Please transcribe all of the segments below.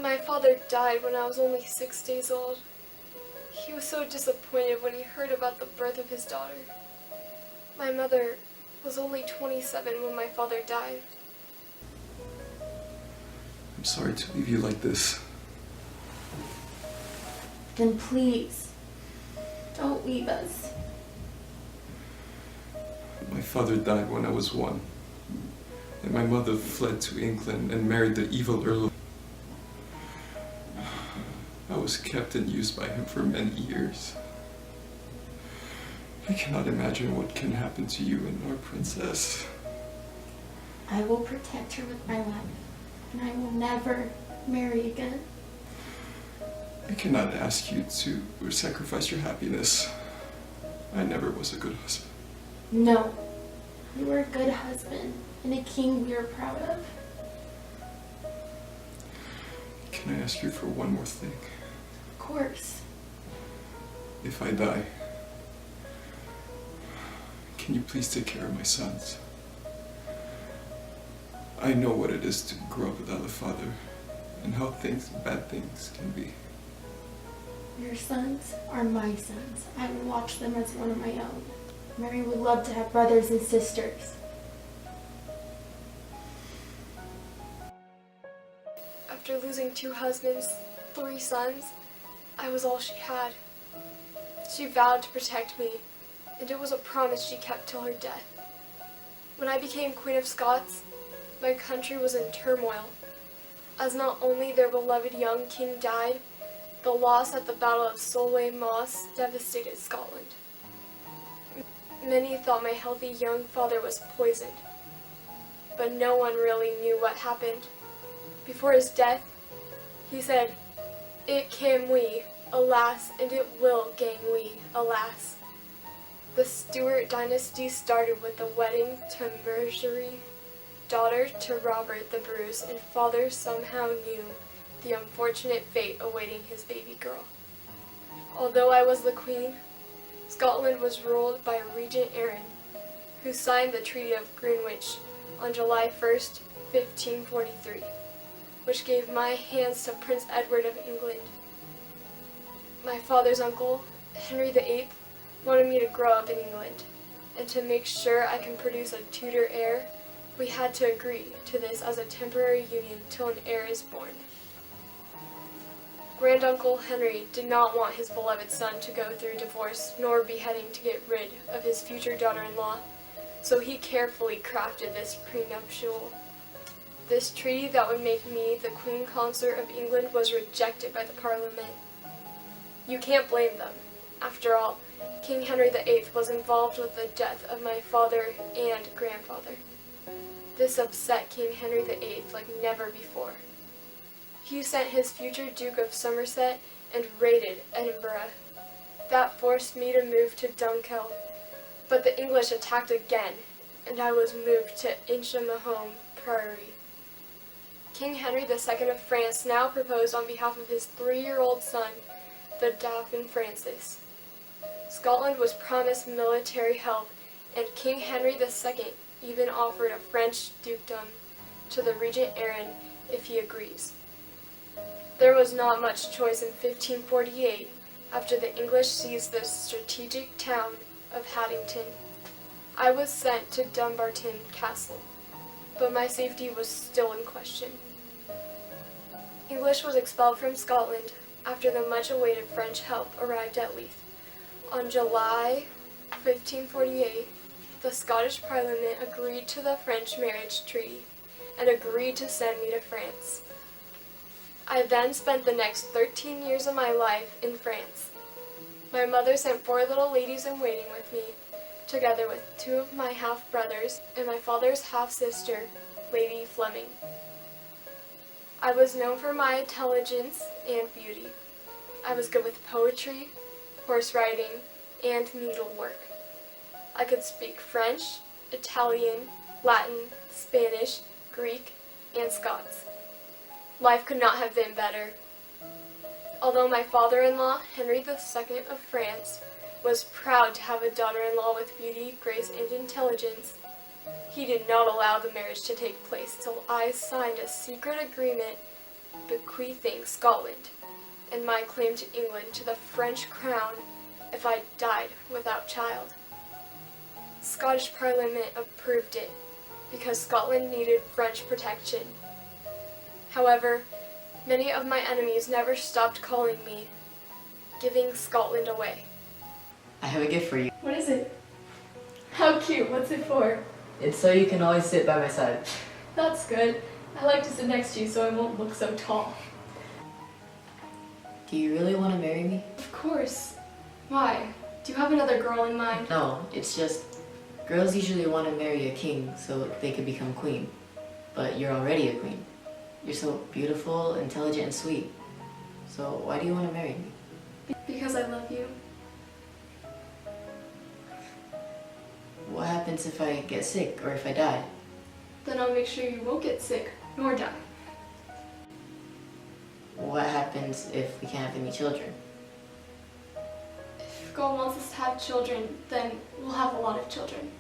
My father died when I was only 6 days old. He was so disappointed when he heard about the birth of his daughter. My mother was only 27 when my father died. I'm sorry to leave you like this. Then please, don't leave us. My father died when I was 1, and my mother fled to England and married the evil Earl. I was kept and used by him for many years. I cannot imagine what can happen to you and our princess. I will protect her with my life, and I will never marry again. I cannot ask you to sacrifice your happiness. I never was a good husband. No, you were a good husband and a king we are proud of. Can I ask you for one more thing? Of course. If I die, can you please take care of my sons? I know what it is to grow up without a father and how bad things can be. Your sons are my sons. I will watch them as one of my own. Mary would love to have brothers and sisters. After losing 2 husbands, 3 sons, I was all she had. She vowed to protect me, and it was a promise she kept till her death. When I became Queen of Scots, my country was in turmoil, as not only their beloved young king died, the loss at the Battle of Solway Moss devastated Scotland. Many thought my healthy young father was poisoned, but no one really knew what happened. Before his death, he said, "It can we, alas, and it will gang we, alas." The Stuart dynasty started with the wedding to Marjorie, daughter to Robert the Bruce, and father somehow knew the unfortunate fate awaiting his baby girl. Although I was the queen, Scotland was ruled by Regent Arran, who signed the Treaty of Greenwich on July 1st, 1543, which gave my hands to Prince Edward of England. My father's uncle, Henry VIII, wanted me to grow up in England, and to make sure I can produce a Tudor heir, we had to agree to this as a temporary union till an heir is born. Granduncle Henry did not want his beloved son to go through divorce nor beheading to get rid of his future daughter-in-law, so he carefully crafted this prenuptial. This treaty that would make me the Queen Consort of England was rejected by the Parliament. You can't blame them. After all, King Henry VIII was involved with the death of my father and grandfather. This upset King Henry VIII like never before. He sent his future Duke of Somerset and raided Edinburgh. That forced me to move to Dunkeld, but the English attacked again, and I was moved to Inchmahome Priory. King Henry II of France now proposed on behalf of his 3-year-old son, the Dauphin Francis. Scotland was promised military help, and King Henry II even offered a French dukedom to the Regent Arran if he agrees. There was not much choice in 1548 after the English seized the strategic town of Haddington. I was sent to Dumbarton Castle, but my safety was still in question. English was expelled from Scotland after the much-awaited French help arrived at Leith. On July 1548, the Scottish Parliament agreed to the French marriage treaty and agreed to send me to France. I then spent the next 13 years of my life in France. My mother sent 4 little ladies-in-waiting with me, together with 2 of my half-brothers and my father's half-sister, Lady Fleming. I was known for my intelligence and beauty. I was good with poetry, horse riding, and needlework. I could speak French, Italian, Latin, Spanish, Greek, and Scots. Life could not have been better. Although my father-in-law, Henry II of France, was proud to have a daughter-in-law with beauty, grace, and intelligence, he did not allow the marriage to take place till I signed a secret agreement bequeathing Scotland and my claim to England to the French crown if I died without child. Scottish Parliament approved it because Scotland needed French protection. However, many of my enemies never stopped calling me, giving Scotland away. I have a gift for you. What is it? How cute, what's it for? It's so you can always sit by my side. That's good. I like to sit next to you so I won't look so tall. Do you really want to marry me? Of course. Why? Do you have another girl in mind? No, it's just girls usually want to marry a king so they could become queen. But you're already a queen. You're so beautiful, intelligent, and sweet. So why do you want to marry me? Because I love you. What happens if I get sick or if I die? Then I'll make sure you won't get sick nor die. What happens if we can't have any children? If God wants us to have children, then we'll have a lot of children.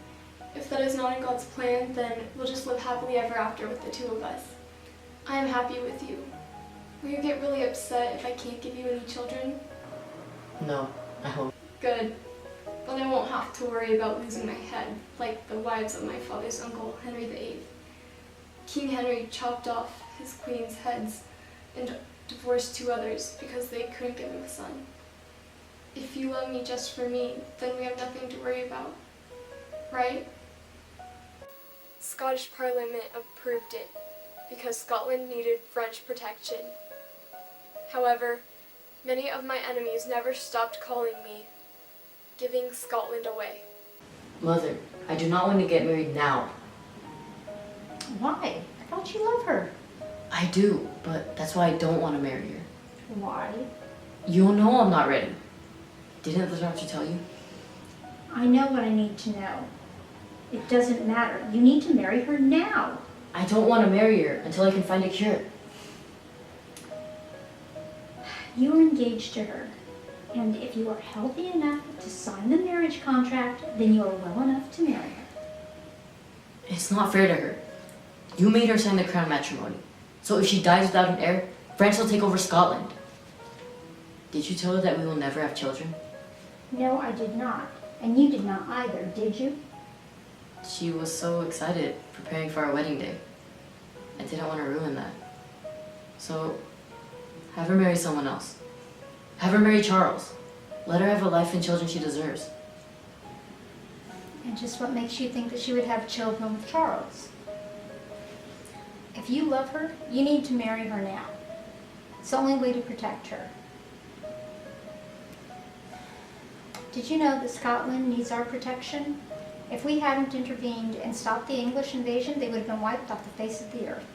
If that is not in God's plan, then we'll just live happily ever after with the two of us. I am happy with you. Will you get really upset if I can't give you any children? No, I hope. Good. Then I won't have to worry about losing my head, like the wives of my father's uncle, Henry VIII. King Henry chopped off his queen's heads and divorced 2 others because they couldn't give him a son. If you love me just for me, then we have nothing to worry about, right? Scottish Parliament approved it because Scotland needed French protection. However, many of my enemies never stopped calling me, giving Scotland away. Mother, I do not want to get married now. Why? I thought you love her. I do, but that's why I don't want to marry her. Why? You know I'm not ready. Didn't the doctor tell you? I know what I need to know. It doesn't matter. You need to marry her now. I don't want to marry her until I can find a cure. You are engaged to her. And if you are healthy enough to sign the marriage contract, then you are well enough to marry her. It's not fair to her. You made her sign the crown matrimony. So if she dies without an heir, France will take over Scotland. Did you tell her that we will never have children? No, I did not. And you did not either, did you? She was so excited preparing for our wedding day. I didn't want to ruin that. So, have her marry someone else. Have her marry Charles. Let her have a life and children she deserves. And just what makes you think that she would have children with Charles? If you love her, you need to marry her now. It's the only way to protect her. Did you know that Scotland needs our protection? If we hadn't intervened and stopped the English invasion, they would have been wiped off the face of the earth.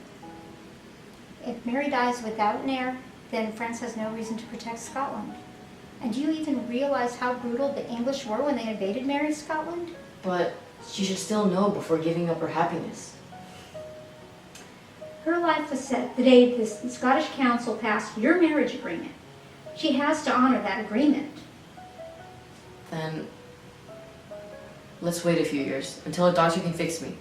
If Mary dies without an heir, then France has no reason to protect Scotland. And do you even realize how brutal the English were when they invaded Mary's Scotland? But she should still know before giving up her happiness. Her life was set the day the Scottish Council passed your marriage agreement. She has to honor that agreement. Then, let's wait a few years until a doctor can fix me.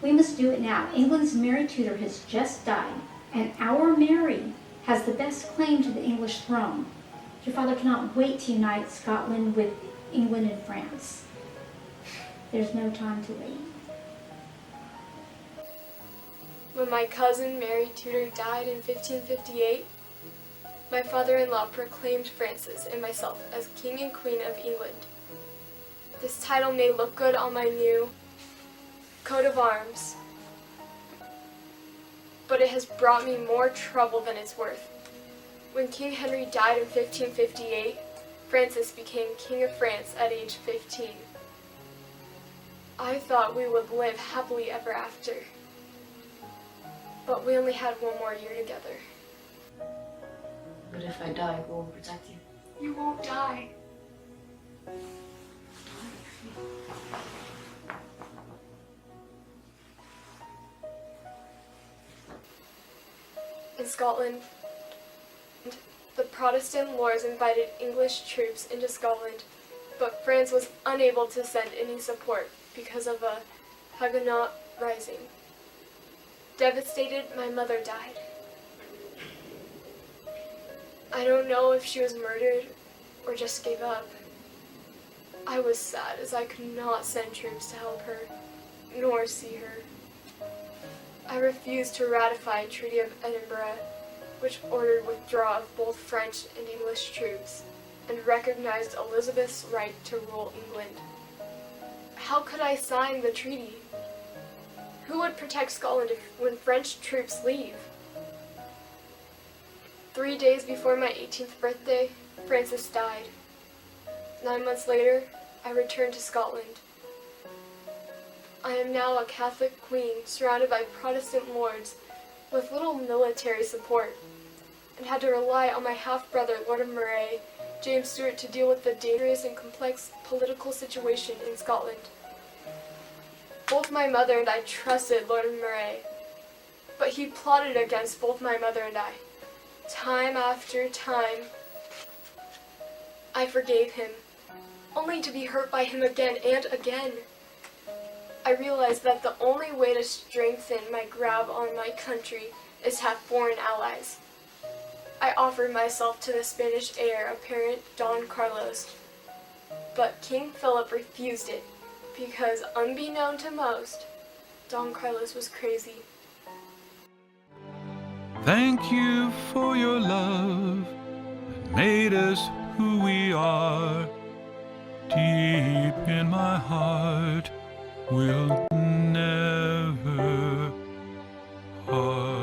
We must do it now. England's Mary Tudor has just died, and our Mary has the best claim to the English throne. Your father cannot wait to unite Scotland with England and France. There's no time to wait. When my cousin Mary Tudor died in 1558, my father-in-law proclaimed Francis and myself as King and Queen of England. This title may look good on my new coat of arms, but it has brought me more trouble than it's worth. When King Henry died in 1558, Francis became King of France at age 15. I thought we would live happily ever after, but we only had 1 more year together. But if I die, who will protect you? You won't die. In Scotland, the Protestant lords invited English troops into Scotland, but France was unable to send any support because of a Huguenot rising. Devastated, my mother died. I don't know if she was murdered or just gave up. I was sad as I could not send troops to help her, nor see her. I refused to ratify Treaty of Edinburgh, which ordered withdrawal of both French and English troops, and recognized Elizabeth's right to rule England. How could I sign the treaty? Who would protect Scotland when French troops leave? 3 days before my 18th birthday, Francis died. 9 months later, I returned to Scotland. I am now a Catholic queen surrounded by Protestant lords with little military support, and had to rely on my half-brother, Lord of Moray, James Stuart, to deal with the dangerous and complex political situation in Scotland. Both my mother and I trusted Lord of Moray, but he plotted against both my mother and I. Time after time, I forgave him, only to be hurt by him again and again. I realized that the only way to strengthen my grab on my country is to have foreign allies. I offered myself to the Spanish heir apparent, Don Carlos, but King Philip refused it because, unbeknown to most, Don Carlos was crazy. Thank you for your love that made us who we are. Deep in my heart will never part.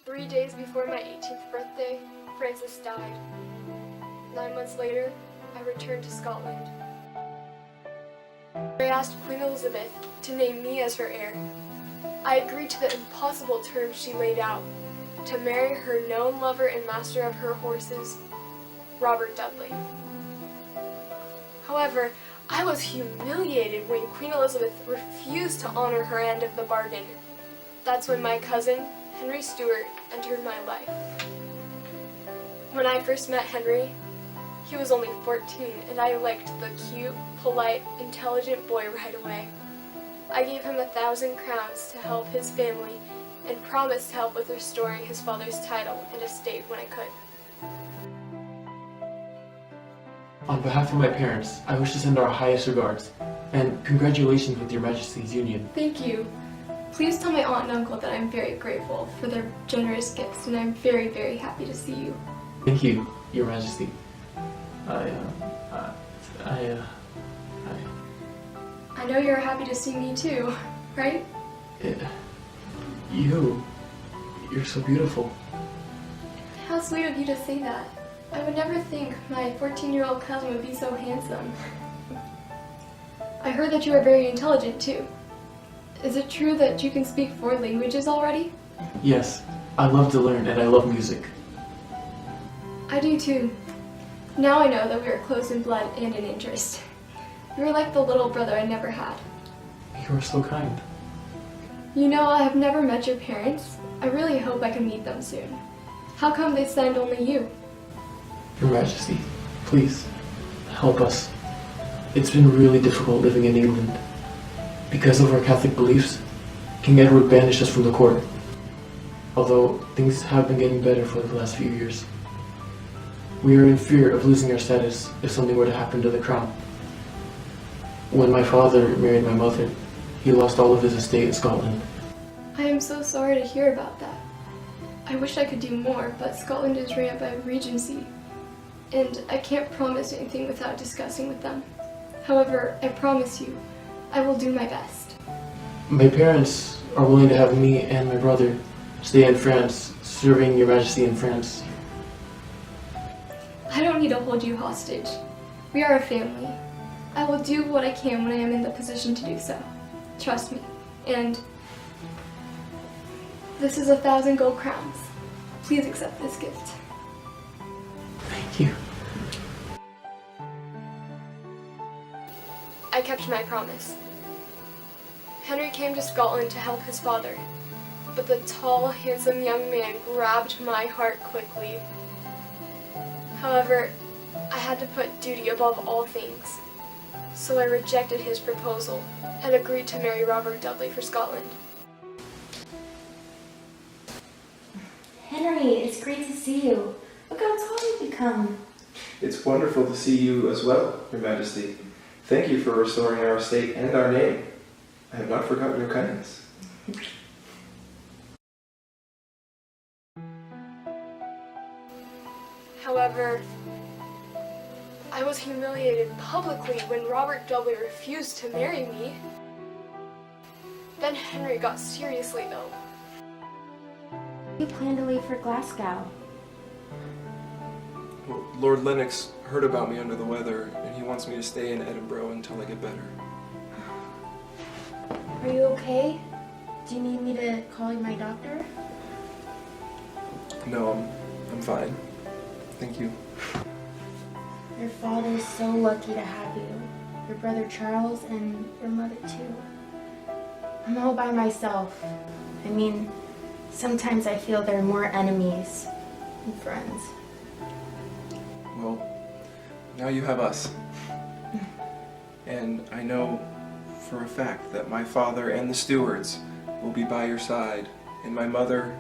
Three days before my 18th birthday, Francis died. 9 months later, I returned to Scotland. I asked Queen Elizabeth to name me as her heir. I agreed to the impossible terms she laid out, to marry her known lover and master of her horses, Robert Dudley. However, I was humiliated when Queen Elizabeth refused to honor her end of the bargain. That's when my cousin, Henry Stuart, entered my life. When I first met Henry, he was only 14, and I liked the cute, polite, intelligent boy right away. I gave him 1,000 crowns to help his family and promised to help with restoring his father's title and estate when I could. On behalf of my parents, I wish to send our highest regards, and congratulations with your Majesty's union. Thank you. Please tell my aunt and uncle that I'm very grateful for their generous gifts, and I'm very, very happy to see you. Thank you, Your Majesty. I know you're happy to see me too, right? You're so beautiful. How sweet of you to say that. I would never think my 14-year-old cousin would be so handsome. I heard that you are very intelligent too. Is it true that you can speak 4 languages already? Yes, I love to learn and I love music. I do too. Now I know that we are close in blood and in interest. You are like the little brother I never had. You are so kind. You know, I have never met your parents. I really hope I can meet them soon. How come they send only you? Your Majesty, please, help us. It's been really difficult living in England. Because of our Catholic beliefs, King Edward banished us from the court. Although things have been getting better for the last few years. We are in fear of losing our status if something were to happen to the crown. When my father married my mother, he lost all of his estate in Scotland. I am so sorry to hear about that. I wish I could do more, but Scotland is ran by Regency, and I can't promise anything without discussing with them. However, I promise you, I will do my best. My parents are willing to have me and my brother stay in France, serving Your Majesty in France. I don't need to hold you hostage. We are a family. I will do what I can when I am in the position to do so. Trust me. And this is 1,000 gold crowns. Please accept this gift. Thank you. I kept my promise. Henry came to Scotland to help his father, but the tall, handsome young man grabbed my heart quickly. However, I had to put duty above all things, so I rejected his proposal and agreed to marry Robert Dudley for Scotland. Henry, it's great to see you. Look how tall you've become. It's wonderful to see you as well, Your Majesty. Thank you for restoring our estate and our name. I have not forgotten your kindness. However, I was humiliated publicly when Robert Dudley refused to marry me. Then Henry got seriously ill. You plan to leave for Glasgow. Well, Lord Lennox heard about me under the weather, and he wants me to stay in Edinburgh until I get better. Are you okay? Do you need me to call my doctor? No, I'm fine. Thank you. Your father's so lucky to have you. Your brother Charles and your mother too. I'm all by myself. I mean, sometimes I feel there are more enemies than friends. Well, now you have us. And I know for a fact that my father and the stewards will be by your side, and my mother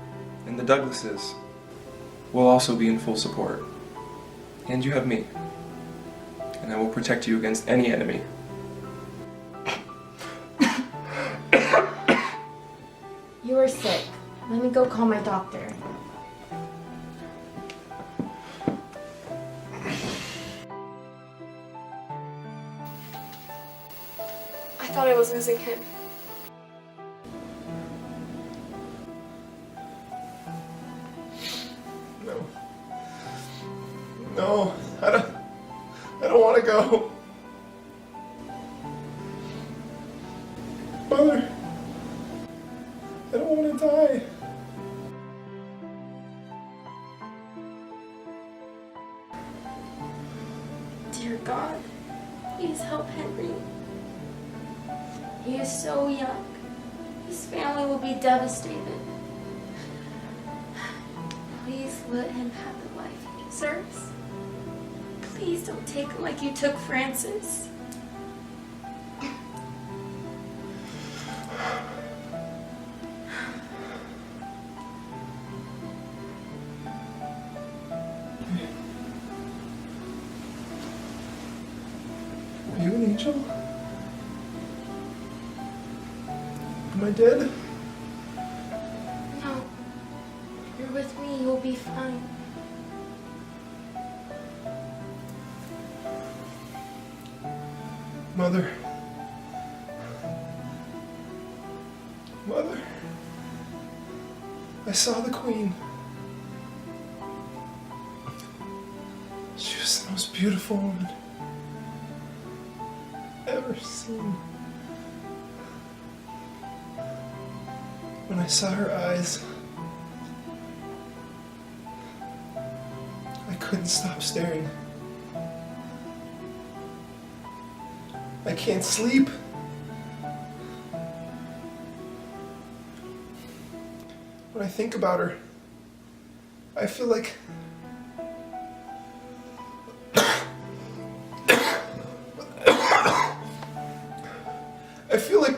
and the Douglases will also be in full support. And you have me. And I will protect you against any enemy. You are sick. Let me go call my doctor. I thought I was losing him. No. No, I don't want to go. Mother, I don't want to die. Dear God, please help Henry. He is so young. His family will be devastated. Please let him have the life he deserves. Please don't take him like you took Francis. Are you an angel? Am I dead? No. You're with me, you'll be fine. Mother. Mother. I saw the Queen. She was the most beautiful woman ever seen. When I saw her eyes, I couldn't stop staring. I can't sleep. When I think about her, I feel like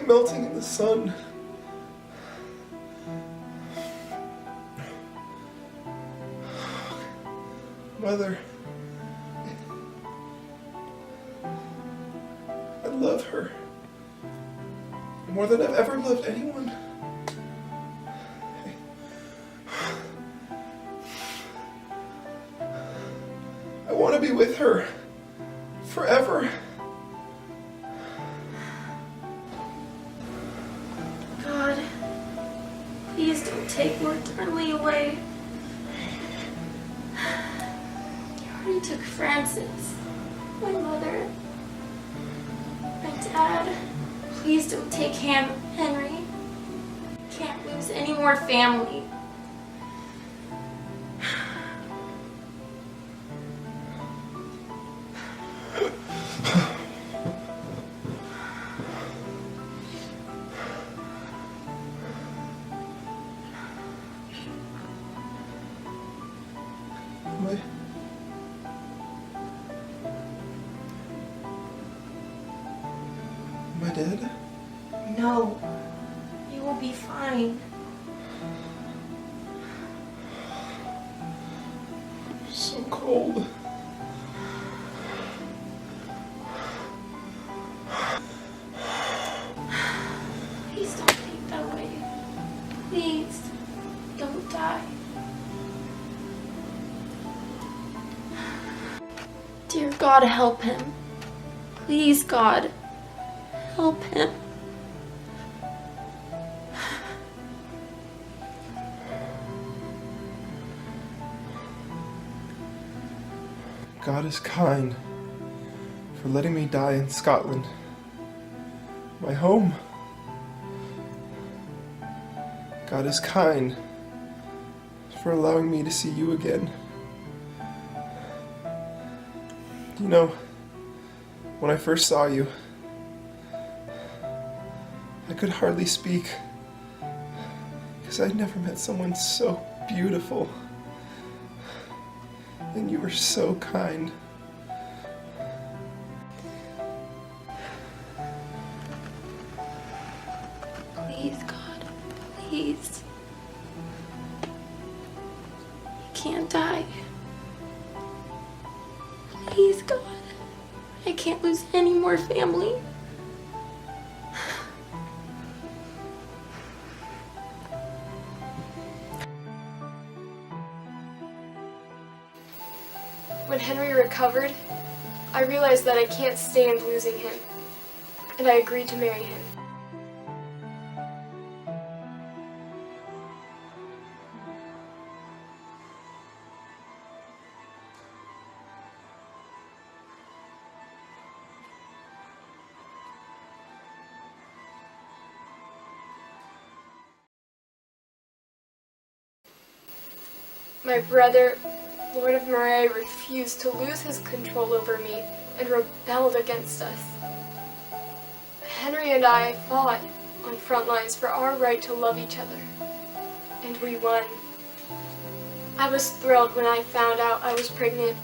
melting in the sun. Mother, I love her more than I've ever loved anyone. I want to be with her forever. God, please don't take Lord Darnley away. You already took Francis, my mother, my dad. Please don't take Henry. Can't lose any more family. Am I dead? No, you will be fine. So cold. Please don't think that way. Please, don't die. Dear God, help him. Please, God, help him. God is kind for letting me die in Scotland, my home. God is kind for allowing me to see you again. You know, when I first saw you, I could hardly speak because I'd never met someone so beautiful. And you were so kind. Please, God, please. You can't die. Please, God. I can't lose any more family. When Henry recovered, I realized that I can't stand losing him, and I agreed to marry him. My brother, Lord of Moray, refused to lose his control over me and rebelled against us. Henry and I fought on front lines for our right to love each other, and we won. I was thrilled when I found out I was pregnant.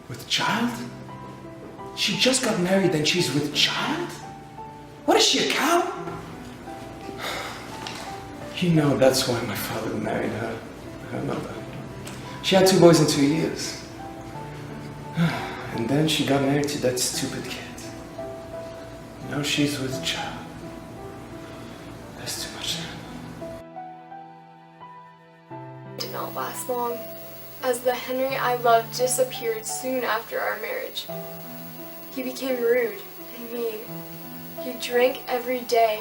With child? She just got married and she's with child? What is she, a cow? You know that's why my father married her mother. She had 2 boys in 2 years. And then she got married to that stupid kid. Now she's with child. That's too much. It did not last long, as the Henry I loved disappeared soon after our marriage. He became rude and mean. He drank every day.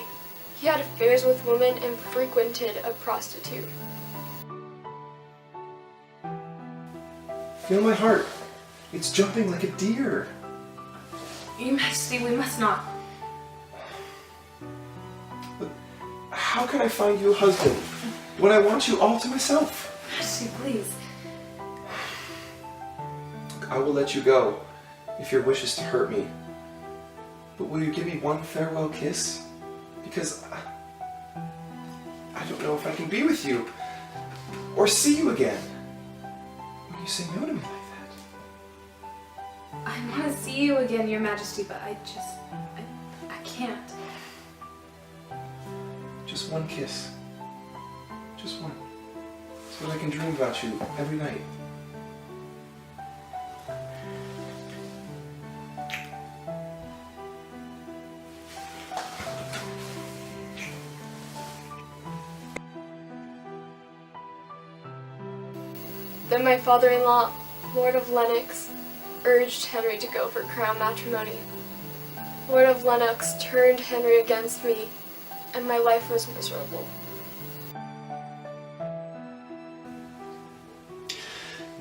He had affairs with women and frequented a prostitute. Feel my heart. It's jumping like a deer. Your Majesty, we must not. How can I find you a husband when I want you all to myself? Majesty, please. I will let you go if your wish is to hurt me. But will you give me one farewell kiss? Because I don't know if I can be with you or see you again when you say no to me like that. I want to see you again, Your Majesty, but I can't. Just one kiss. Just one. So that I can dream about you every night. Then my father-in-law, Lord of Lennox, urged Henry to go for crown matrimony. Lord of Lennox turned Henry against me, and my life was miserable.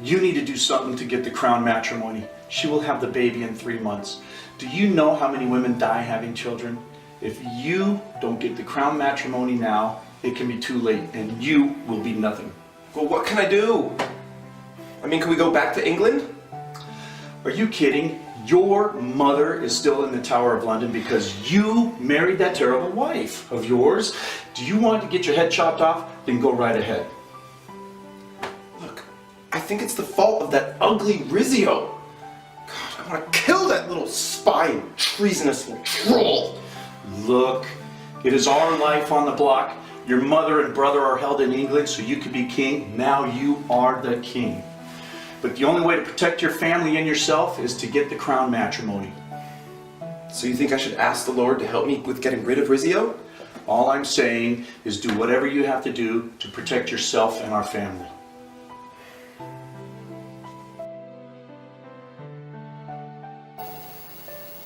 You need to do something to get the crown matrimony. She will have the baby in 3 months. Do you know how many women die having children? If you don't get the crown matrimony now, it can be too late, and you will be nothing. Well, what can I do? I mean, can we go back to England? Are you kidding? Your mother is still in the Tower of London because you married that terrible wife of yours. Do you want to get your head chopped off? Then go right ahead. Look, I think it's the fault of that ugly Rizzio. God, I want to kill that little spy and treasonous little troll. Look, it is our life on the block. Your mother and brother are held in England so you could be king. Now you are the king. But the only way to protect your family and yourself is to get the crown matrimony. So you think I should ask the Lord to help me with getting rid of Rizzio? All I'm saying is do whatever you have to do to protect yourself and our family.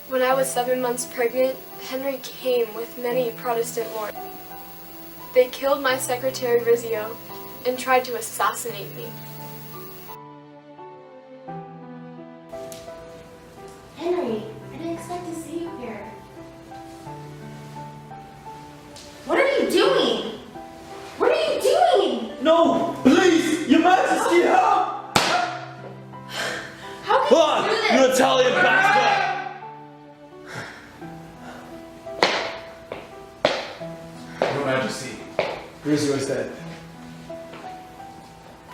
When I was 7 months pregnant, Henry came with many Protestant lords. They killed my secretary Rizzio and tried to assassinate me. Henry, I didn't expect to see you here. What are you doing? What are you doing? No! Please! Your Majesty, help! How can you do this? You Italian bastard! Your Majesty, Rizzio is dead.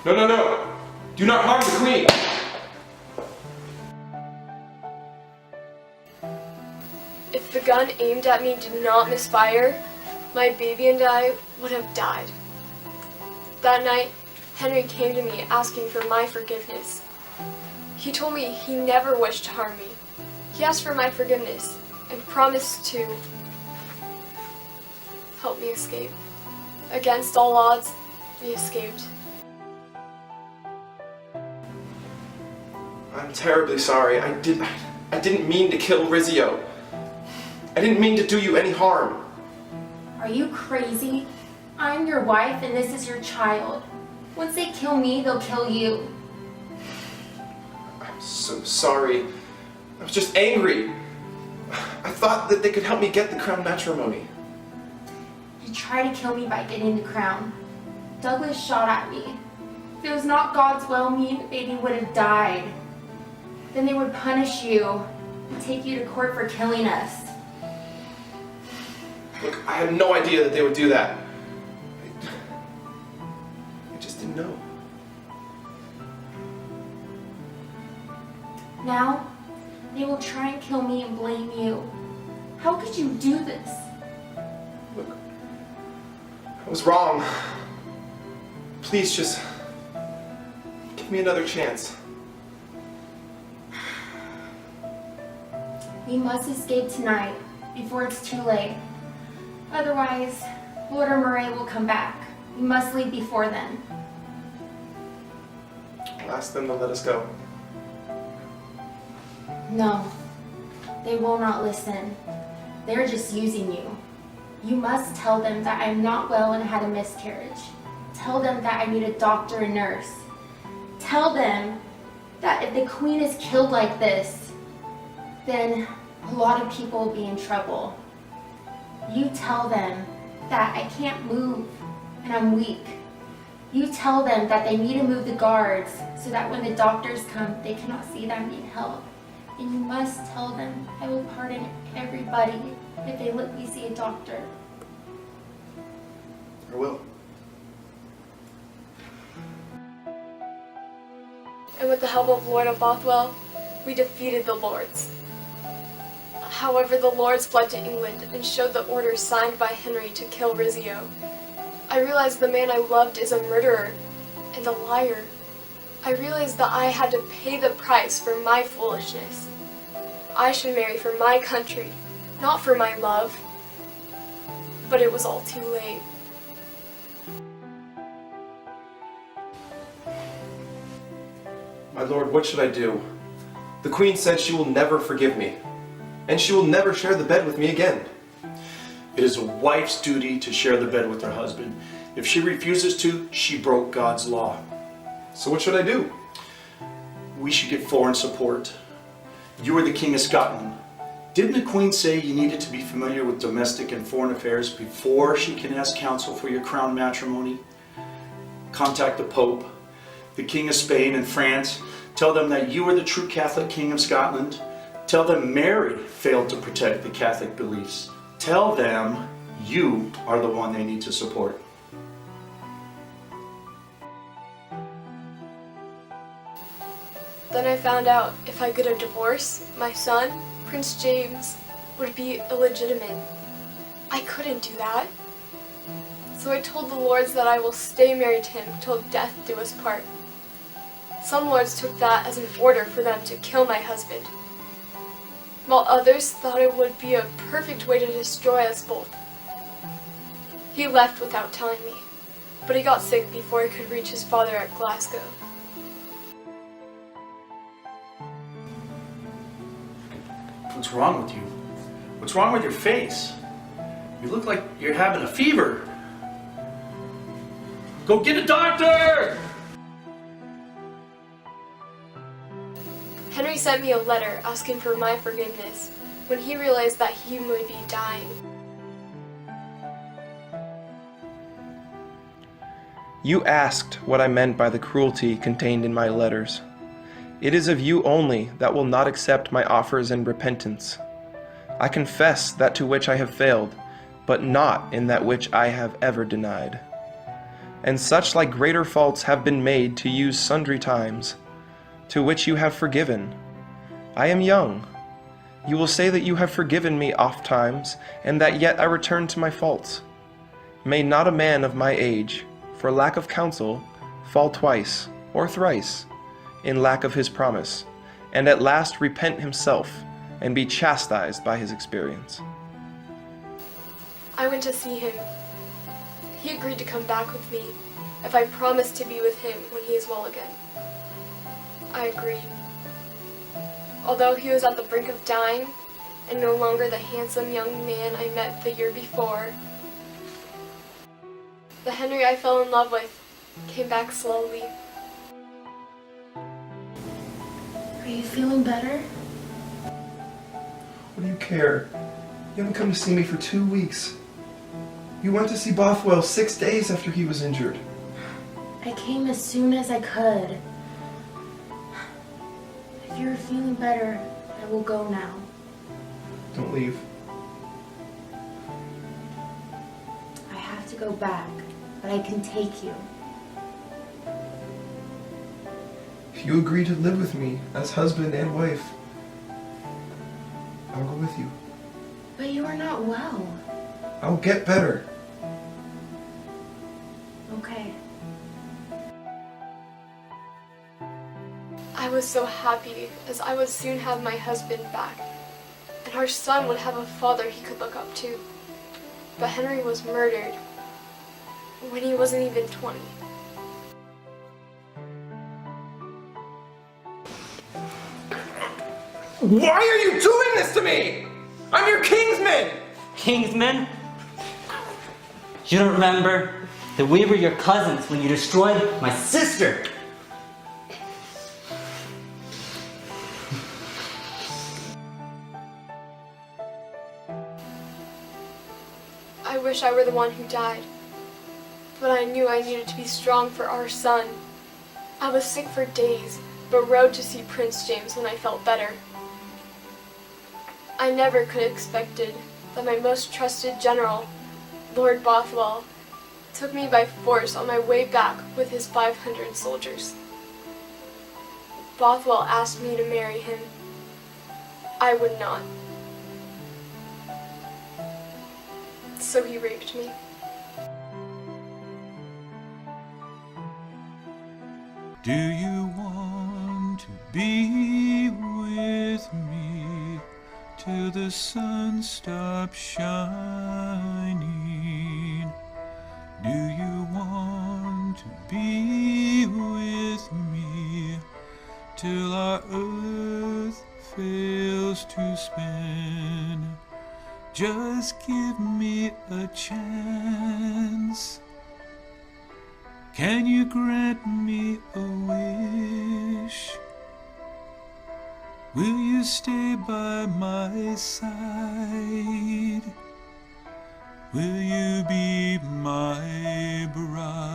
No, no, no! Do not harm the Queen! If the gun aimed at me did not misfire, my baby and I would have died. That night, Henry came to me asking for my forgiveness. He told me he never wished to harm me. He asked for my forgiveness and promised to help me escape. Against all odds, we escaped. I'm terribly sorry. I didn't mean to kill Rizzio. I didn't mean to do you any harm. Are you crazy? I'm your wife and this is your child. Once they kill me, they'll kill you. I'm so sorry. I was just angry. I thought that they could help me get the crown matrimony. You tried to kill me by getting the crown. Douglas shot at me. If it was not God's will, me and the baby would have died. Then they would punish you and take you to court for killing us. Look, I had no idea that they would do that. I just didn't know. Now, they will try and kill me and blame you. How could you do this? Look, I was wrong. Please just give me another chance. We must escape tonight before it's too late. Otherwise, Lord Murray will come back. We must leave before then. I'll ask them to let us go. No, they will not listen. They're just using you. You must tell them that I'm not well and had a miscarriage. Tell them that I need a doctor and nurse. Tell them that if the Queen is killed like this, then a lot of people will be in trouble. You tell them that I can't move and I'm weak. You tell them that they need to move the guards so that when the doctors come, they cannot see that I need help. And you must tell them I will pardon everybody if they let me see a doctor. I will. And with the help of Lord of Bothwell, we defeated the Lords. However, the Lords fled to England and showed the order signed by Henry to kill Rizzio. I realized the man I loved is a murderer and a liar. I realized that I had to pay the price for my foolishness. I should marry for my country, not for my love. But it was all too late. My lord, what should I do? The Queen said she will never forgive me, and she will never share the bed with me again. It is a wife's duty to share the bed with her husband. If she refuses to, she broke God's law. So what should I do? We should get foreign support. You are the King of Scotland. Didn't the Queen say you needed to be familiar with domestic and foreign affairs before she can ask counsel for your crown matrimony? Contact the Pope, the King of Spain and France. Tell them that you are the true Catholic King of Scotland. Tell them Mary failed to protect the Catholic beliefs. Tell them you are the one they need to support. Then I found out if I get a divorce, my son, Prince James, would be illegitimate. I couldn't do that. So I told the lords that I will stay married to him till death do us part. Some lords took that as an order for them to kill my husband, while others thought it would be a perfect way to destroy us both. He left without telling me, but he got sick before he could reach his father at Glasgow. What's wrong with you? What's wrong with your face? You look like you're having a fever. Go get a doctor! Henry sent me a letter asking for my forgiveness when he realized that he would be dying. You asked what I meant by the cruelty contained in my letters. It is of you only that will not accept my offers in repentance. I confess that to which I have failed, but not in that which I have ever denied. And such like greater faults have been made to you sundry times, to which you have forgiven. I am young. You will say that you have forgiven me oft times, and that yet I return to my faults. May not a man of my age, for lack of counsel, fall twice or thrice, in lack of his promise, and at last repent himself, and be chastised by his experience. I went to see him. He agreed to come back with me if I promised to be with him when he is well again. I agreed. Although he was at the brink of dying, and no longer the handsome young man I met the year before, the Henry I fell in love with came back slowly. Are you feeling better? What do you care? You haven't come to see me for 2 weeks. You went to see Bothwell 6 days after he was injured. I came as soon as I could. If you're feeling better, I will go now. Don't leave. I have to go back, but I can take you. If you agree to live with me as husband and wife, I'll go with you. But you are not well. I'll get better. Okay. I was so happy, as I would soon have my husband back, and our son would have a father he could look up to. But Henry was murdered when he wasn't even 20. Why are you doing this to me? I'm your kingsman! Kingsman? You don't remember that we were your cousins when you destroyed my sister? I wish I were the one who died, but I knew I needed to be strong for our son. I was sick for days, but rode to see Prince James when I felt better. I never could have expected that my most trusted general, Lord Bothwell, took me by force on my way back with his 500 soldiers. Bothwell asked me to marry him. I would not. So he raped me. Do you want to be with me till the sun stops shining? Do you want to be with me till our earth fails to spin? Just give me a chance. Can you grant me a wish? Will you stay by my side? Will you be my bride?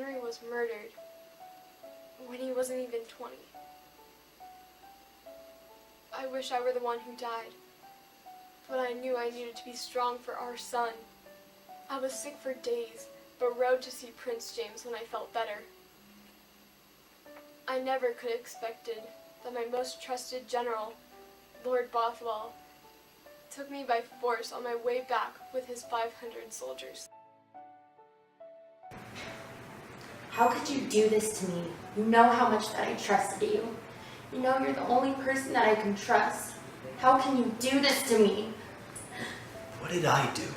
Henry was murdered when he wasn't even 20. I wish I were the one who died, but I knew I needed to be strong for our son. I was sick for days, but rode to see Prince James when I felt better. I never could have expected that my most trusted general, Lord Bothwell, took me by force on my way back with his 500 soldiers. How could you do this to me? You know how much that I trusted you. You know you're the only person that I can trust. How can you do this to me? What did I do?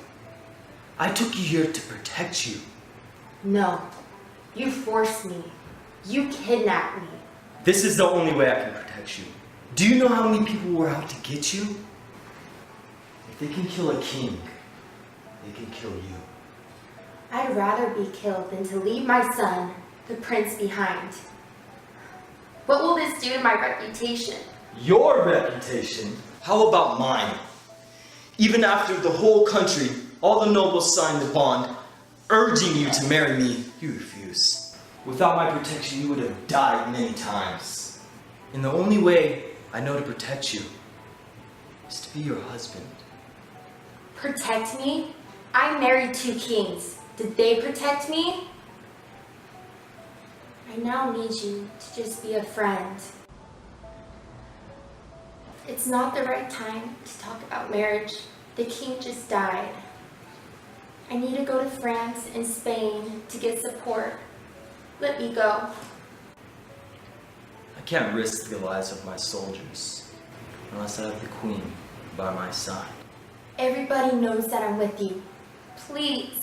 I took you here to protect you. No. You forced me. You kidnapped me. This is the only way I can protect you. Do you know how many people were out to get you? If they can kill a king, they can kill you. I'd rather be killed than to leave my son, the prince, behind. What will this do to my reputation? Your reputation? How about mine? Even after the whole country, all the nobles signed the bond, urging you to marry me, you refuse. Without my protection, you would have died many times. And the only way I know to protect you is to be your husband. Protect me? I married 2 kings. Did they protect me? I now need you to just be a friend. It's not the right time to talk about marriage. The king just died. I need to go to France and Spain to get support. Let me go. I can't risk the lives of my soldiers unless I have the queen by my side. Everybody knows that I'm with you. Please,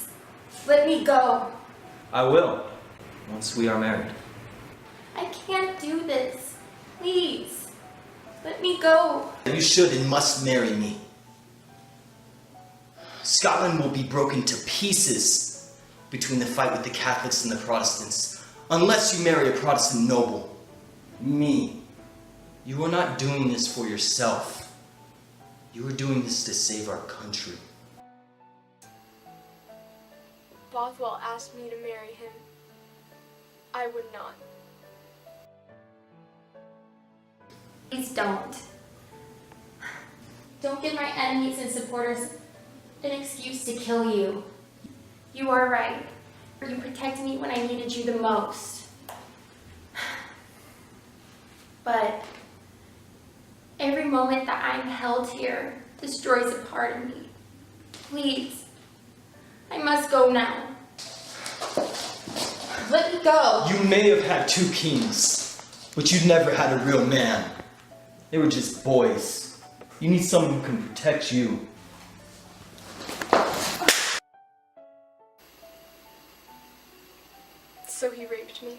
let me go. I will, once we are married. I can't do this. Please, let me go. You should and must marry me. Scotland will be broken to pieces between the fight with the Catholics and the Protestants, unless you marry a Protestant noble. Me. You are not doing this for yourself. You are doing this to save our country. Bothwell asked me to marry him. I would not. Please don't. Don't give my enemies and supporters an excuse to kill you. You are right. You protected me when I needed you the most. But every moment that I'm held here destroys a part of me. Please, I must go now. Let me go. You may have had 2 kings, but you never had a real man. They were just boys. You need someone who can protect you. So he raped me.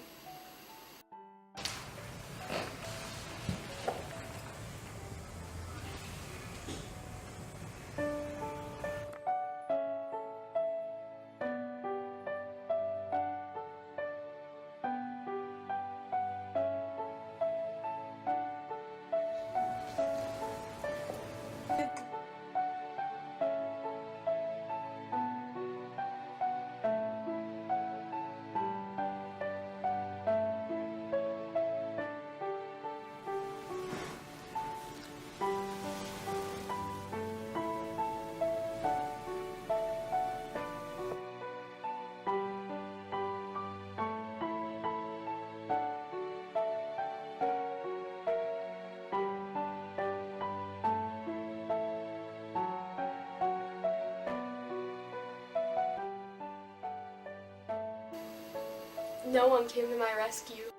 No one came to my rescue.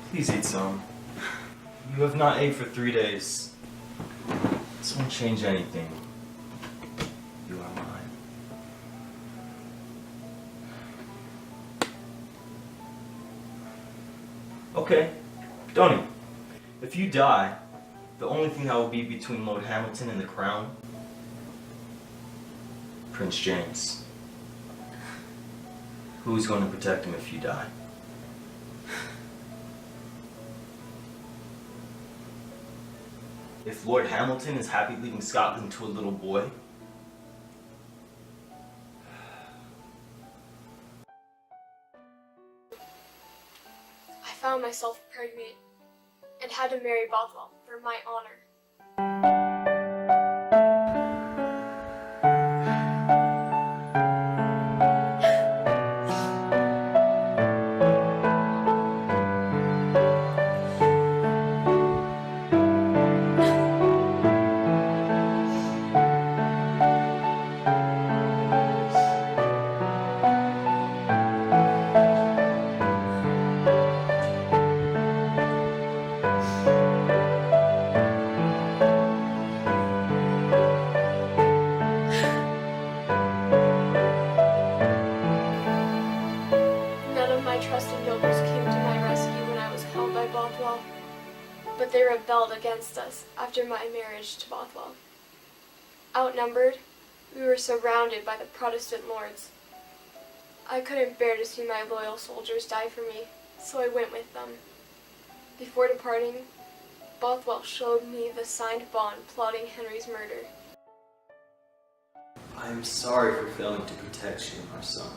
Please eat some. You have not ate for 3 days. This won't change anything. You are mine. Okay, don't eat. If you die, the only thing that will be between Lord Hamilton and the crown, Prince James. Who's going to protect him if you die? If Lord Hamilton is happy leaving Scotland to a little boy, found myself pregnant and had to marry Bothwell for my honor. None of my trusted nobles came to my rescue when I was held by Bothwell, but they rebelled against us after my marriage to Bothwell. Outnumbered, we were surrounded by the Protestant lords. I couldn't bear to see my loyal soldiers die for me, so I went with them. Before departing, Bothwell showed me the signed bond plotting Henry's murder. I am sorry for failing to protect you, our son.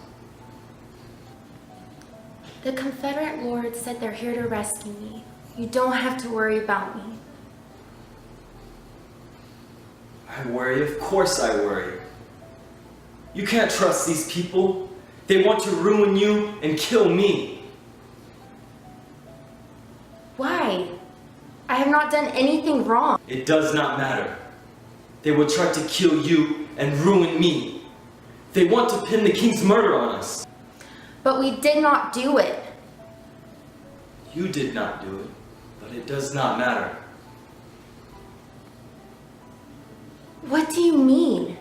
The Confederate lords said they're here to rescue me. You don't have to worry about me. I worry, of course I worry. You can't trust these people. They want to ruin you and kill me. Why? I have not done anything wrong. It does not matter. They will try to kill you and ruin me. They want to pin the king's murder on us. But we did not do it. You did not do it, but it does not matter. What do you mean?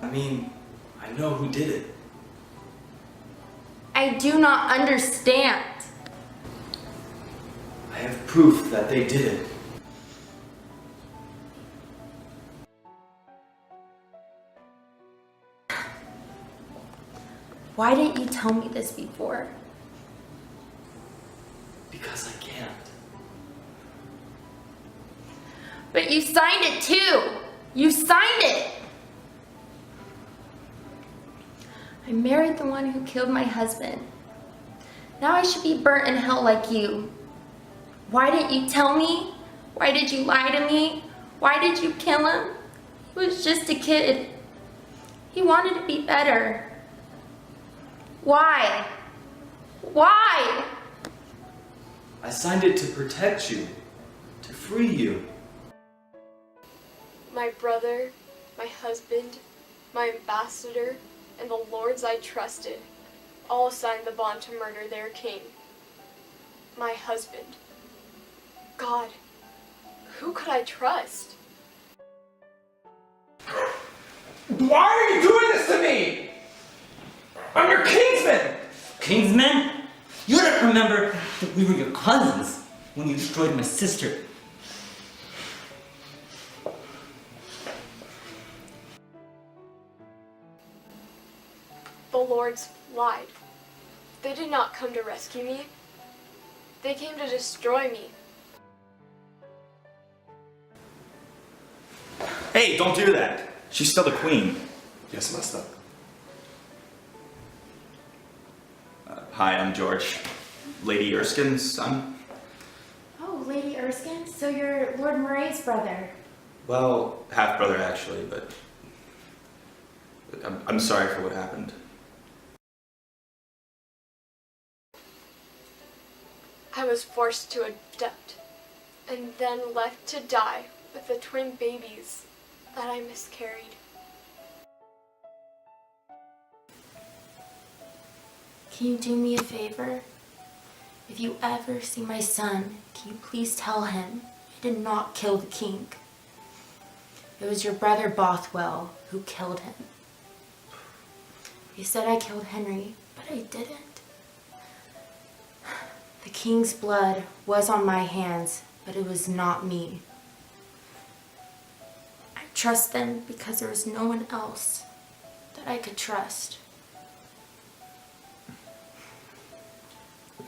I mean, I know who did it. I do not understand. I have proof that they did it. Why didn't you tell me this before? Because I can't. But you signed it too! You signed it! I married the one who killed my husband. Now I should be burnt in hell like you. Why didn't you tell me? Why did you lie to me? Why did you kill him? He was just a kid. He wanted to be better. Why? Why? I signed it to protect you, to free you. My brother, my husband, my ambassador, and the lords I trusted all signed the bond to murder their king. My husband. God, who could I trust? Why are you doing this to me? I'm your kinsman! Kingsman? You don't remember that we were your cousins when you destroyed my sister. The lords lied. They did not come to rescue me. They came to destroy me. Hey, don't do that. She's still the queen. Yes, master. Hi, I'm George. Lady Erskine's son. Oh, Lady Erskine, so you're Lord Moray's brother. Well, half-brother actually, but I'm sorry for what happened. I was forced to abduct and then left to die with the twin babies that I miscarried. Can you do me a favor? If you ever see my son, can you please tell him I did not kill the king? It was your brother Bothwell who killed him. He said I killed Henry, but I didn't. The king's blood was on my hands, but it was not me. I trust them because there was no one else that I could trust.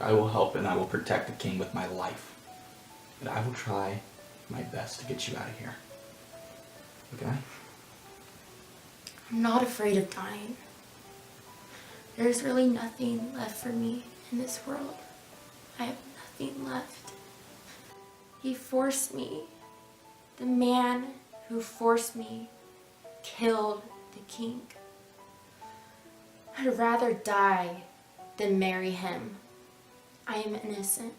I will help and I will protect the king with my life. And I will try my best to get you out of here. Okay? I'm not afraid of dying. There's really nothing left for me in this world. I have nothing. being left. He forced me. The man who forced me killed the king. I'd rather die than marry him. I am innocent.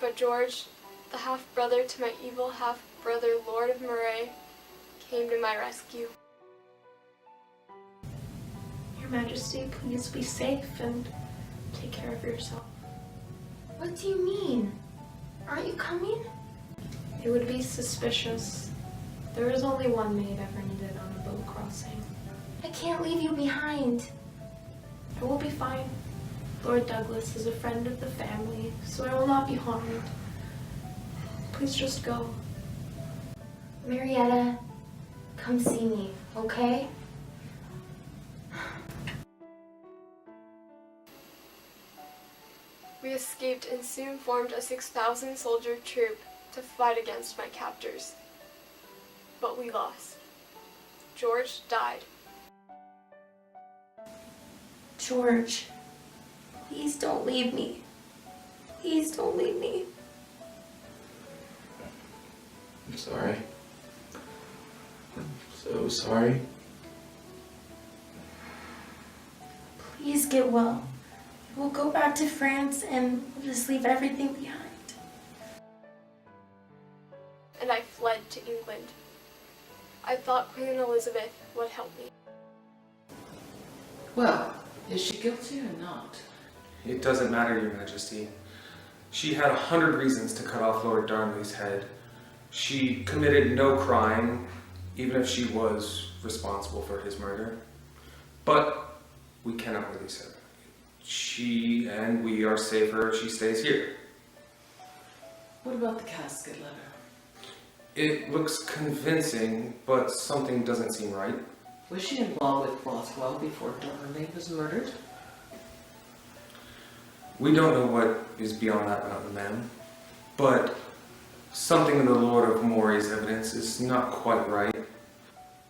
But George, the half-brother to my evil half-brother Lord of Moray, came to my rescue. Your Majesty, please be safe and take care of yourself. What do you mean? Aren't you coming? It would be suspicious. There is only one maid ever needed on a boat crossing. I can't leave you behind. I will be fine. Lord Douglas is a friend of the family, so I will not be harmed. Please just go. Marietta, come see me, okay? We escaped and soon formed a 6,000 soldier troop to fight against my captors. But we lost. George died. George, please don't leave me. Please don't leave me. I'm sorry. I'm so sorry. Please get well. We'll go back to France and we'll just leave everything behind. And I fled to England. I thought Queen Elizabeth would help me. Well, is she guilty or not? It doesn't matter, Your Majesty. She had 100 reasons to cut off Lord Darnley's head. She committed no crime, even if she was responsible for his murder. But we cannot release her. She and we are safer if she stays here. What about the casket letter? It looks convincing, but something doesn't seem right. Was she involved with Bothwell before Darnley was murdered? We don't know what is beyond that mountain, ma'am. But something in the Lord of Moray's evidence is not quite right.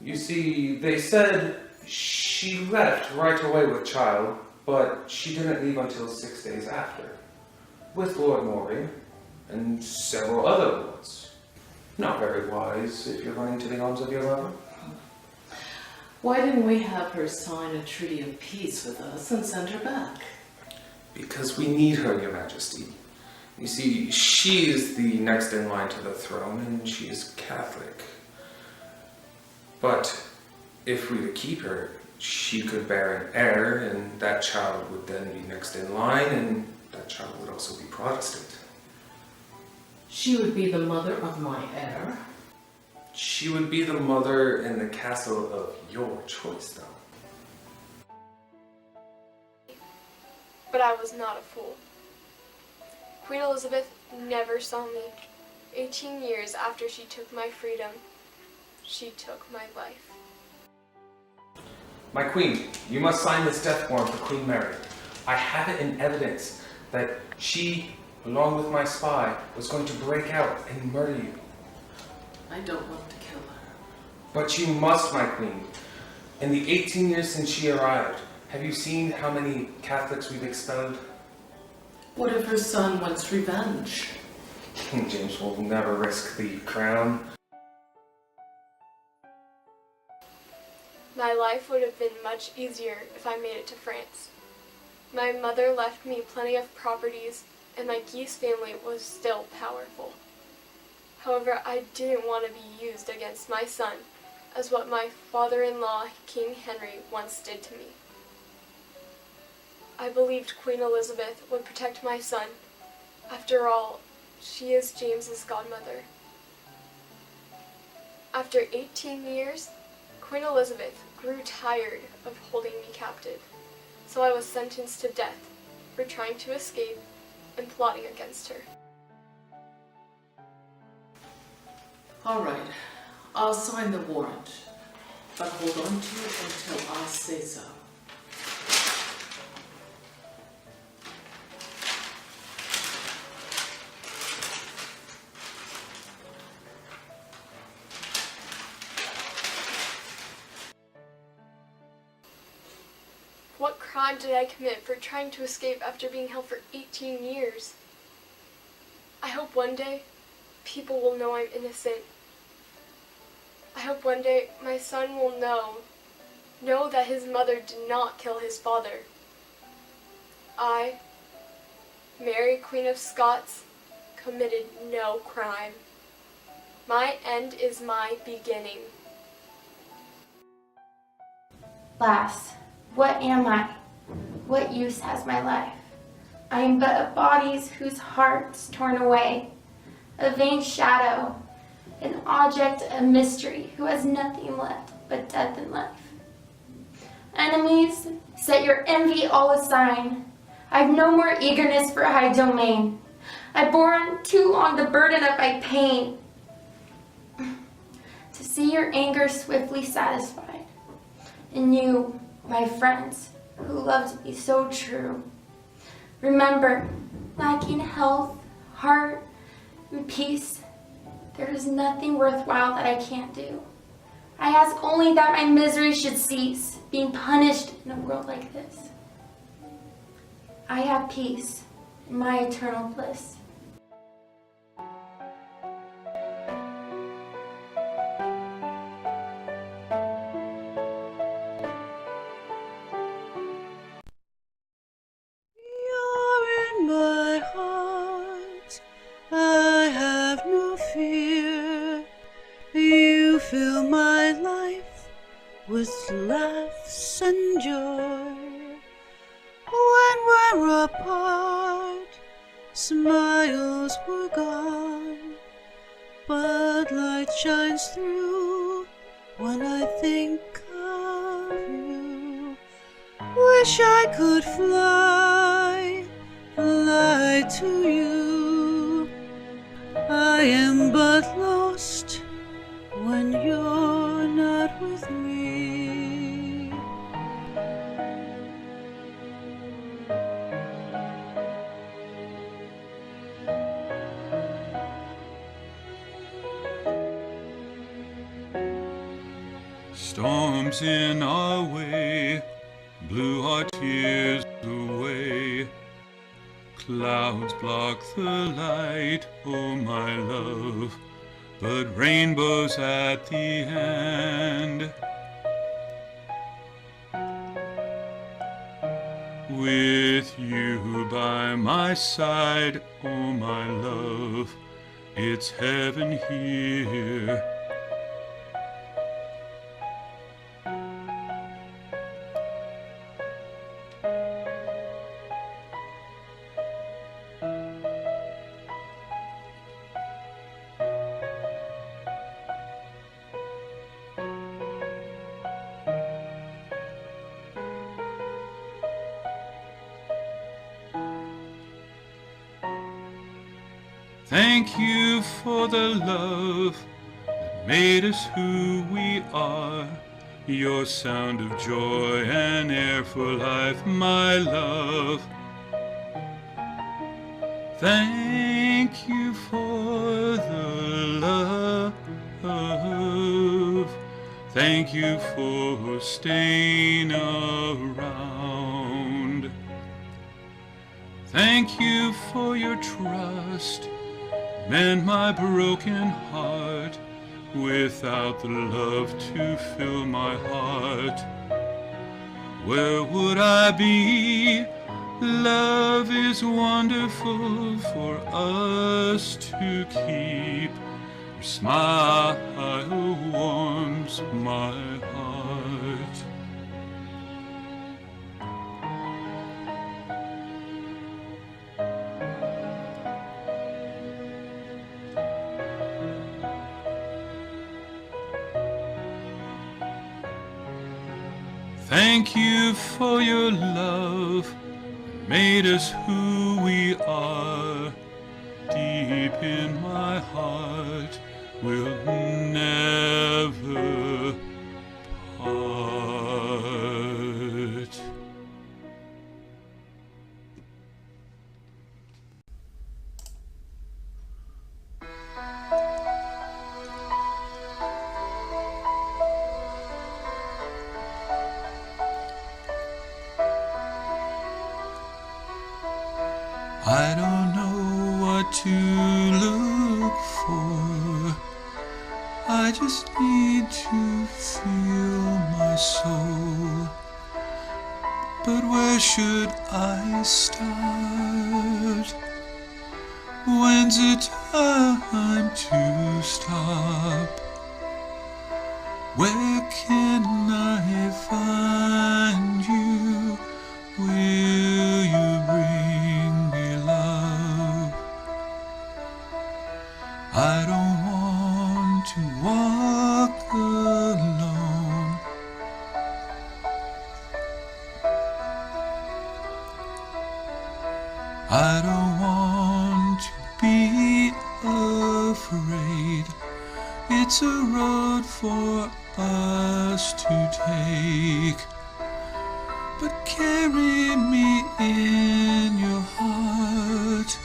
You see, they said she left right away with child, but she didn't leave until 6 days after, with Lord Moray and several other lords. Not very wise if you're running to the arms of your lover. Why didn't we have her sign a treaty of peace with us and send her back? Because we need her, Your Majesty. You see, she is the next in line to the throne, and she is Catholic. But if we were to keep her, she could bear an heir, and that child would then be next in line, and that child would also be Protestant. She would be the mother of my heir. She would be the mother in the castle of your choice, though. But I was not a fool. Queen Elizabeth never saw me. 18 years after she took my freedom, she took my life. My queen, you must sign this death warrant for Queen Mary. I have it in evidence that she, along with my spy, was going to break out and murder you. I don't want to kill her. But you must, my queen. In the 18 years since she arrived, have you seen how many Catholics we've expelled? What if her son wants revenge? King James will never risk the crown. My life would have been much easier if I made it to France. My mother left me plenty of properties, and my Guise family was still powerful. However, I didn't want to be used against my son, as what my father-in-law, King Henry, once did to me. I believed Queen Elizabeth would protect my son. After all, she is James's godmother. After 18 years, Queen Elizabeth grew tired of holding me captive, so I was sentenced to death for trying to escape and plotting against her. All right, I'll sign the warrant, but hold on to it until I say so. What crime did I commit for trying to escape after being held for 18 years? I hope one day people will know I'm innocent. I hope one day my son will know that his mother did not kill his father. I, Mary, Queen of Scots, committed no crime. My end is my beginning. Lass, what am I? What use has my life? I am but a body's whose heart's torn away, a vain shadow, an object of mystery who has nothing left but death and life. Enemies, set your envy all aside. I've no more eagerness for high domain. I've borne too long the burden of my pain to see your anger swiftly satisfied. And you, my friends, who loved me so true, remember, lacking health, heart, and peace, there is nothing worthwhile that I can't do. I ask only that my misery should cease, being punished in a world like this. I have peace in my eternal bliss. You're in my heart, I have no fear. You fill my life with laughs and joy. When we're apart, smiles were gone, but light shines through when I think of you. Wish I could fly to you. I am but lost when you're not with me. Storms in our way blew our tears away. Clouds block the light, oh my love, but rainbows at the end. With you by my side, oh my love, it's heaven here. Thank you for the love that made us who we are. Your sound of joy and air for life, my love. Thank you for the love. Thank you for staying around. Thank you for your trust. Mend my broken heart. Without the love to fill my heart, where would I be? Love is wonderful for us to keep. Your smile warms my heart. Thank you for your love that made us who we are. Deep in my heart, we'll never part. I don't know what to look for. I just need to feel my soul. But where should I start? When's it time to stop? Where can I find you? Will you bring me love? I don't want to walk alone. I don't want to be afraid. It's a road for us to take. But carry me in your heart.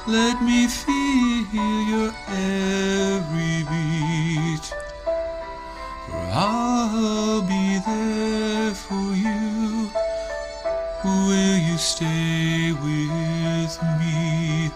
Let me feel your every beat. For I'll be there for you. Will you stay with me?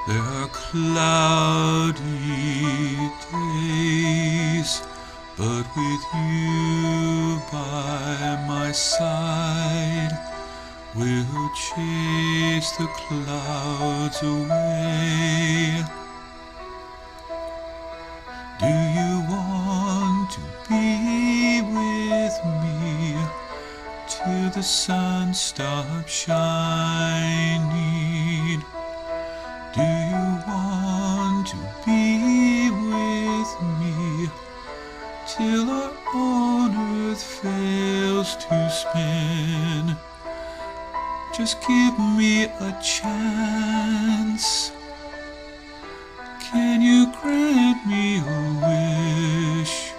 There are cloudy days, but with you by my side, we'll chase the clouds away. Do you want to be with me till the sun stops shining? Do you want to be with me till our on earth fails to spin? Just give me a chance. Can you grant me a wish?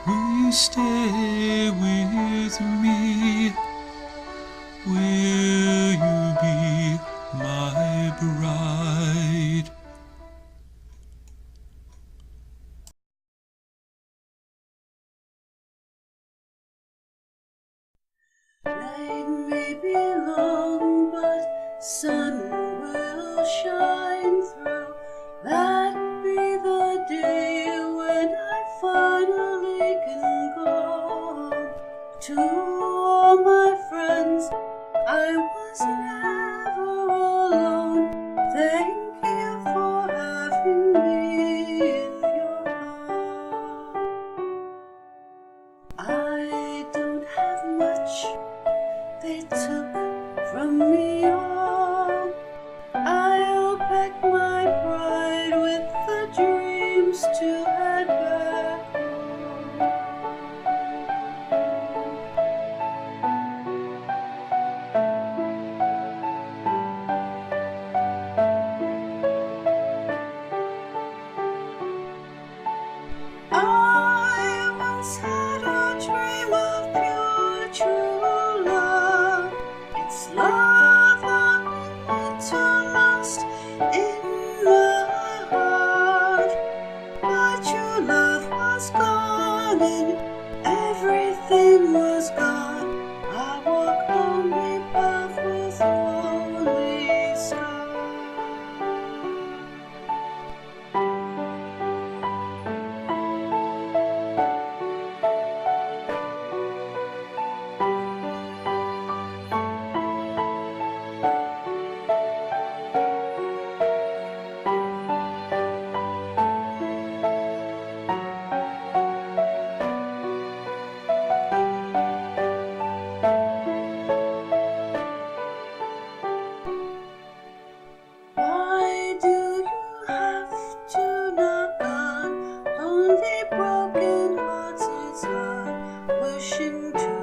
Will you stay with me? Will you be my bride? Night may be long, but sun will shine through. That be the day when I finally can go home. To all my friends, I was never alone. Thank you for having me in your heart. I don't have much. They took from me all. I'll pack my pride with the dreams to head back home. I once had a dream of pure true love. It's love that we meant to last in my heart. But your love was gone and everything was gone. I walk lonely path with lonely sky. Why do you have to knock on only broken hearts? It's hard wishing to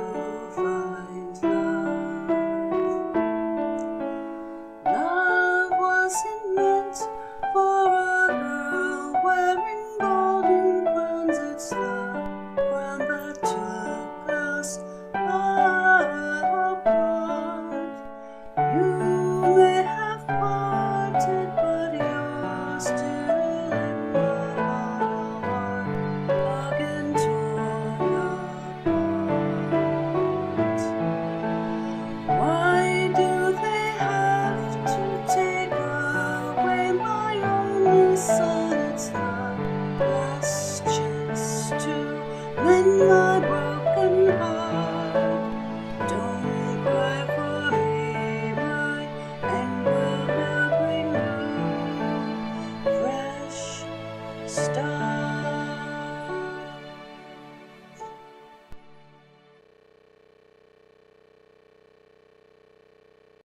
song.